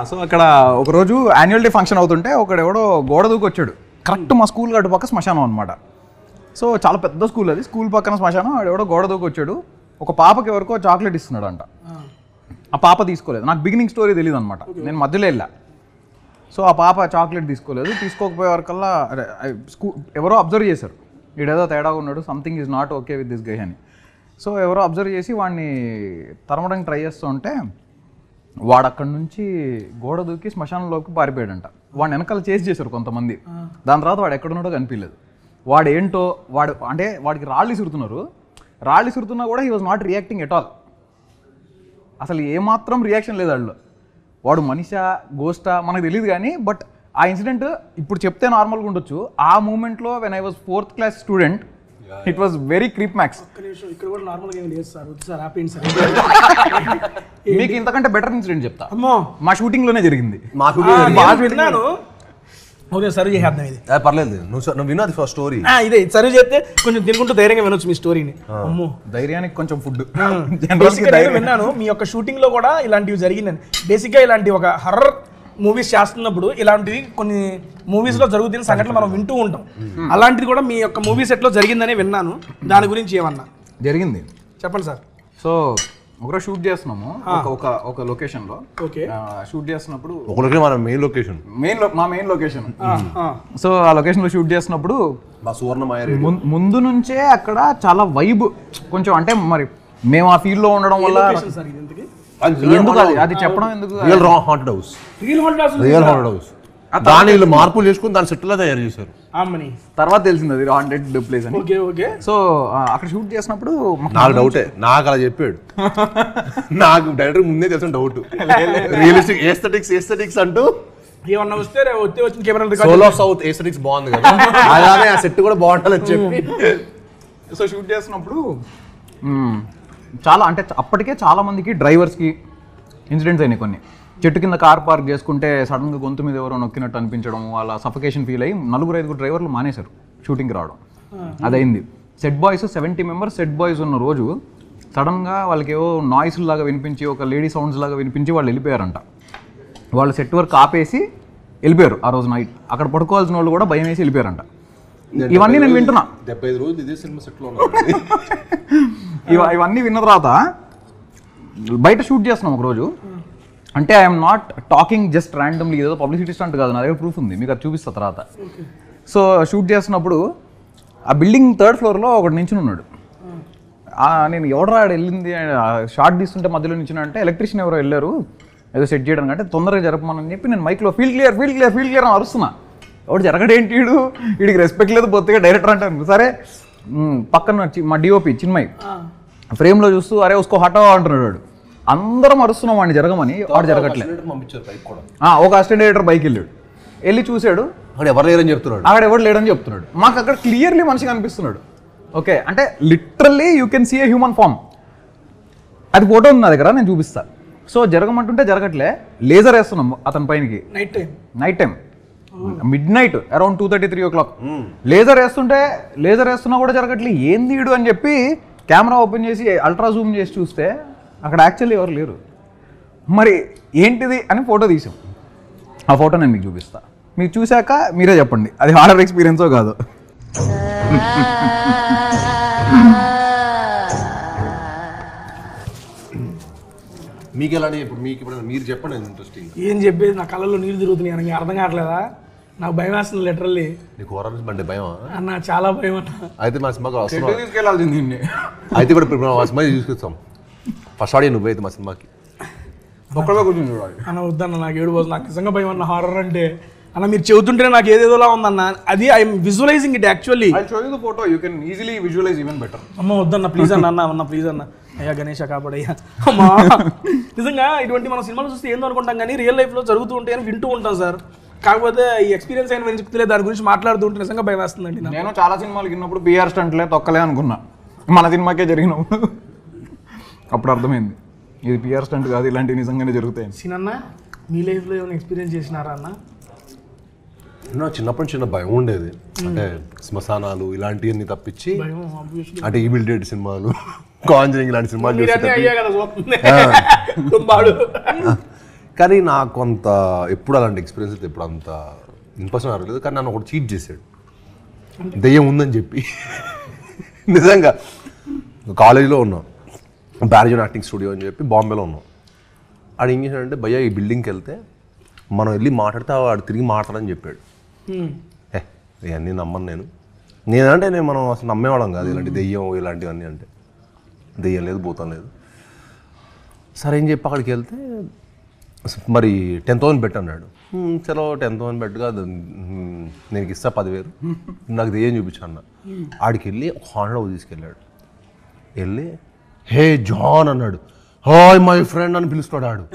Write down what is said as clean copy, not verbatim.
So అక్కడ ఒకరోజు annual day function అవుతుంటే ఒకడెవడో గోడ దూకి వచ్చాడు. కరెక్ట్ మా స్కూల్ అటు పక్క శ్మశానం అనమాట. సో చాలా పెద్ద స్కూల్ అది, స్కూల్ పక్కన శ్మశానం. ఆడెవడో గోడ దూకి వచ్చాడు. ఒక పాపకి ఎవరికో చాక్లెట్ ఇస్తున్నాడు అంట. ఆ పాప తీసుకోలేదు. నాకు బిగినింగ్ స్టోరీ తెలియదు అనమాట, నేను మధ్యలో వెళ్ళా. సో ఆ పాప చాక్లెట్ తీసుకోలేదు. తీసుకోకపోయే వరకల్లా ఎవరో అబ్జర్వ్ చేశారు, వీడేదో తేడా ఉన్నాడు, something is not okay with this guy అని. సో ఎవరో అబ్జర్వ్ చేసి వాడిని తరమడానికి ట్రై చేస్తూ ఉంటే వాడు అక్కడి నుంచి గోడ దూకి శ్మశానంలోకి పారిపోయాడంట. వాడిని వెనకాల చేసి చేశారు కొంతమంది. దాని తర్వాత వాడు ఎక్కడున్నాడో కనిపించలేదు. వాడు ఏంటో అంటే వాడికి రాళ్ళు ఇసురుతున్నా కూడా he was not reacting at all. అసలు ఏమాత్రం రియాక్షన్ లేదు వాళ్ళు. వాడు మనిషా గోస్టా మనకు తెలియదు కానీ, బట్ ఆ ఇన్సిడెంట్ ఇప్పుడు చెప్తే నార్మల్గా ఉండొచ్చు. ఆ మూమెంట్లో when I was 4th class student, it was very creep max. మీకు ఇంతకంటే బెటర్ ఇన్సిడెంట్ చెప్తా. మా షూటింగ్ లోనే జరిగింది. సర్వ్ చేద్దాం ఇది. పర్లేదు, నువ్వు విన్నది ఫస్ట్ స్టోరీ ఇదే. సర్వ్ చేస్తే కొంచెం తినుకుంటూ ధైర్యంగా వినొచ్చు మీ స్టోరీని. అమ్మో, ధైర్యానికి కొంచెం ఫుడ్. విన్నాను మీ యొక్క షూటింగ్ లో కూడా ఇలాంటివి జరిగిందని. బేసిక్ గా ఇలాంటి ఒక హర్రర్ మూవీస్ చేస్తున్నప్పుడు ఇలాంటివి కొన్ని మూవీస్ లో జరుగుతున్న సంఘటనలు మనం వింటూ ఉంటాం. అలాంటిది కూడా మీ యొక్క మూవీ సెట్ లో జరిగిందని విన్నాను. దాని గురించి ఏమన్నా జరిగింది చెప్పండి సార్. సో ఒకరోజు షూట్ చేస్తున్నాము ఒక లొకేషన్ లో. షూట్ చేస్తున్నప్పుడు మన మెయిన్ లొకేషన్ మా మెయిన్ లొకేషన్. సో ఆ లొకేషన్ లో షూట్ చేస్తున్నప్పుడు ముందు నుంచే అక్కడ చాలా వైబ్ కొంచెం, అంటే మరి మేము ఆ ఫీల్డ్ లో ఉండడం వల్ల ఎందుకు అది చెప్పడం ఎందుకు, రియల్ హాంటెడ్ హౌస్ దాని వీళ్ళు మార్పులు చేసుకుని దాని సెట్ లో తయారు చేశారు. తర్వాత తెలిసింది అది హాంటెడ్ ప్లేస్ అని. సో అక్కడ షూట్ చేసినప్పుడు నాకు డౌటే, నాకు అలా చెప్పాడు. నాకు డైరెక్టర్ ముందే తెలిసిన డౌట్. రియలిస్టిక్ ఏస్థెటిక్స్ అంటూ ఏమన్నా వస్తే సోల్ ఆఫ్ సౌత్ ఏస్థెటిక్స్ బాగుంది కదా, అలానే ఆ సెట్ కూడా బాగుంటుందని చెప్పి. సో షూట్ చేస్తున్నప్పుడు చాలా, అంటే అప్పటికే చాలా మందికి డ్రైవర్స్కి ఇన్సిడెంట్స్ అయినాయి. కొన్ని చెట్టు కింద కార్ పార్క్ చేసుకుంటే సడన్గా గొంతు మీద ఎవరో నొక్కినట్టు అనిపించడం, వాళ్ళ సఫకేషన్ ఫీల్ అయ్యి 4-5 డ్రైవర్లు మానేశారు షూటింగ్కి రావడం. అదైంది. Set boys 70 members set boys ఉన్న రోజు సడన్గా వాళ్ళకి ఏవో నాయిస్ లాగా వినిపించి, ఒక లేడీ సౌండ్స్ లాగా వినిపించి వాళ్ళు వెళ్ళిపోయారంట. వాళ్ళు సెట్ వర్క్ ఆపేసి వెళ్ళిపోయారు ఆ రోజు నైట్. అక్కడ పడుకోవాల్సిన వాళ్ళు కూడా భయం వేసి వెళ్ళిపోయారంట. ఇవన్నీ నేను వింటున్నా. 75 రోజులు ఇదే సినిమా సెట్లో ఇవన్నీ విన్న తర్వాత బయట షూట్ చేస్తున్నాం ఒకరోజు. అంటే I'm not talking just randomly, ఏదో పబ్లిసిటీ స్టంట్ కాదు, నా దగ్గర ప్రూఫ్ ఉంది, మీకు అది చూపిస్తా తర్వాత. సో షూట్ చేస్తున్నప్పుడు ఆ బిల్డింగ్ 3rd ఫ్లోర్లో ఒకటి నించుని ఉన్నాడు. నేను ఎవడరా వెళ్ళింది షార్ట్ తీస్తుంటే మధ్యలో నించున్నా అంటే ఎలక్ట్రీషియన్ ఎవరో వెళ్ళారు ఏదో సెట్ చేయడానికి, అంటే తొందరగా జరపమని చెప్పి నేను మైక్లో ఫీల్డ్ క్లియర్ అని అరుస్తున్నా. ఎవడు జరగడేంటి, వీడికి రెస్పెక్ట్ లేదు బొత్తిగా డైరెక్టర్ అంటాను. సరే పక్కన మా డిఓపి చిన్మయ్ ఫ్రేమ్లో చూస్తూ అరే ఉస్కో హటావా అంటున్నాడు. వాడు అందరం అరుస్తున్నాం వాడిని జరగమని, వాడు జరగట్లేదు. ఒక అసిస్టెంట్ డైరెక్టర్ బైక్ వెళ్ళి చూశాడు, అక్కడ ఎవరు లేడని చెప్తున్నాడు. మాకు అక్కడ క్లియర్లీ మనిషి కనిపిస్తున్నాడు. ఓకే, అంటే literally you can see a human form. అది ఫోటో ఉంది నా దగ్గర, నేను చూపిస్తా. సో జరగమంటుంటే జరగట్లే. లేజర్ వేస్తున్నాం అతని పైనకి night time mid night around 2:30-3 o'clock. Laser వేస్తున్నా కూడా జరగట్లేదు. ఏంది వీడు అని చెప్పి కెమెరా ఓపెన్ చేసి అల్ట్రా జూమ్ చేసి చూస్తే అక్కడ యాక్చువల్లీ ఎవరు లేరు. మరి ఏంటిది అని ఫోటో తీసాం. ఆ ఫోటో నేను మీకు చూపిస్తా. మీరు చూశాక మీరే చెప్పండి అది హారర్ ఎక్స్పీరియన్సో కాదు. మీకు ఎలా ఇప్పుడు మీరు చెప్పండి. ఇంట్రెస్టింగ్ ఏం చెప్పేది, నా కళ్ళల్లో నీళ్ళు తిరుగుతున్నాయి, నాకు అర్థం కావట్లేదా? నాకు భయం వేస్తుంది లిటరల్లీ. నీకు హారర్ అంటే భయం అన్న? చాలా భయం అన్న. అయితే మా సినిమాకి తీసుకెళ్ళాల్సింది. అయితే కూడా మా సినిమా తీసుకొస్తాం. ఫస్ట్ ఆడియో నువ్వు అయితే మా సినిమాకి కూర్చొని చూడాలి అన్న. వద్దన్న, నాకు ఏడు పోదు, నాకు నిజంగా భయం అన్న హారర్ అంటే. అన్న మీరు చెబుతుంటే నాకు ఏదేదోలా ఉందన్న. అది I'm visualising it actually. Photo you can easily visualise even better. అమ్మ వద్దన్న ప్లీజ్ అన్న ప్లీజ్ అన్న. అయ్యా గణేష కాపాడయ్యా. అమ్మా నిజంగా ఇటువంటి మన సినిమాలు చూస్తే ఏందో అనుకుంటాం కానీ రియల్ లైఫ్లో జరుగుతూ ఉంటాయని వింటూ ఉంటాం సార్. కాకపోతే ఈ ఎక్స్పీరియన్స్ అయిన నేను చెప్తే దాని గురించి మాట్లాడుతూ ఉంటే నిజంగా భయం వేస్తుందండి. నేను చాలా సినిమాలు విన్నప్పుడు పిఆర్ స్టంట్లే తొక్కలే అనుకున్నా. మన సినిమాకే జరిగినప్పుడు అప్పుడు అర్థమైంది ఇది పిఆర్ స్టంట్ కాదు, ఇలాంటివి నిజంగానే జరుగుతాయి. సినన్న మీ లైఫ్లో ఏమైనా ఎక్స్పీరియన్స్ చేసినారా అన్న? చిన్నప్పటి చిన్న భయం ఉండేది, అంటే శ్మశానాలు ఇలాంటివన్నీ తప్పించి, అంటే ఈవిల్ డెడ్ సినిమాలు, కాంజరింగ్ ఇలాంటి సినిమాలు కానీ నాకు అంత ఎప్పుడు అలాంటి ఎక్స్పీరియన్స్ అయితే ఎప్పుడు అంత ఇంప్రెషన్ అవ్వలేదు. కానీ నన్ను ఒకటి చీట్ చేశాడు దెయ్యం ఉందని చెప్పి. నిజంగా కాలేజీలో ఉన్నాం, బ్యారిజన్ యాక్టింగ్ స్టూడియో అని చెప్పి బాంబేలో ఉన్నాం. ఆడు ఏం చేశాడంటే భయ్యా ఈ బిల్డింగ్కి వెళ్తే మనం వెళ్ళి మాట్లాడితే వాడు తిరిగి మాట్లాడని చెప్పాడు. ఇవన్నీ నమ్మను నేనంటే మనం అసలు నమ్మేవాళ్ళం కాదు ఇలాంటి దెయ్యం ఇలాంటివన్నీ. అంటే దెయ్యం లేదు, భూతం లేదు. సరే ఏం చెప్పి అక్కడికి వెళ్తే మరి 10,000 బెట్ అన్నాడు. చలో 10,000 బెట్గా నేను ఇస్తా 10,000 నాకు దెయ్యం చూపించా అన్న. ఆడికి వెళ్ళి ఒక హాండ్ తీసుకెళ్ళాడు. వెళ్ళి హే జాన్ అన్నాడు. హాయ్ మై ఫ్రెండ్ అని పిలుస్తున్నాడు ఆడు.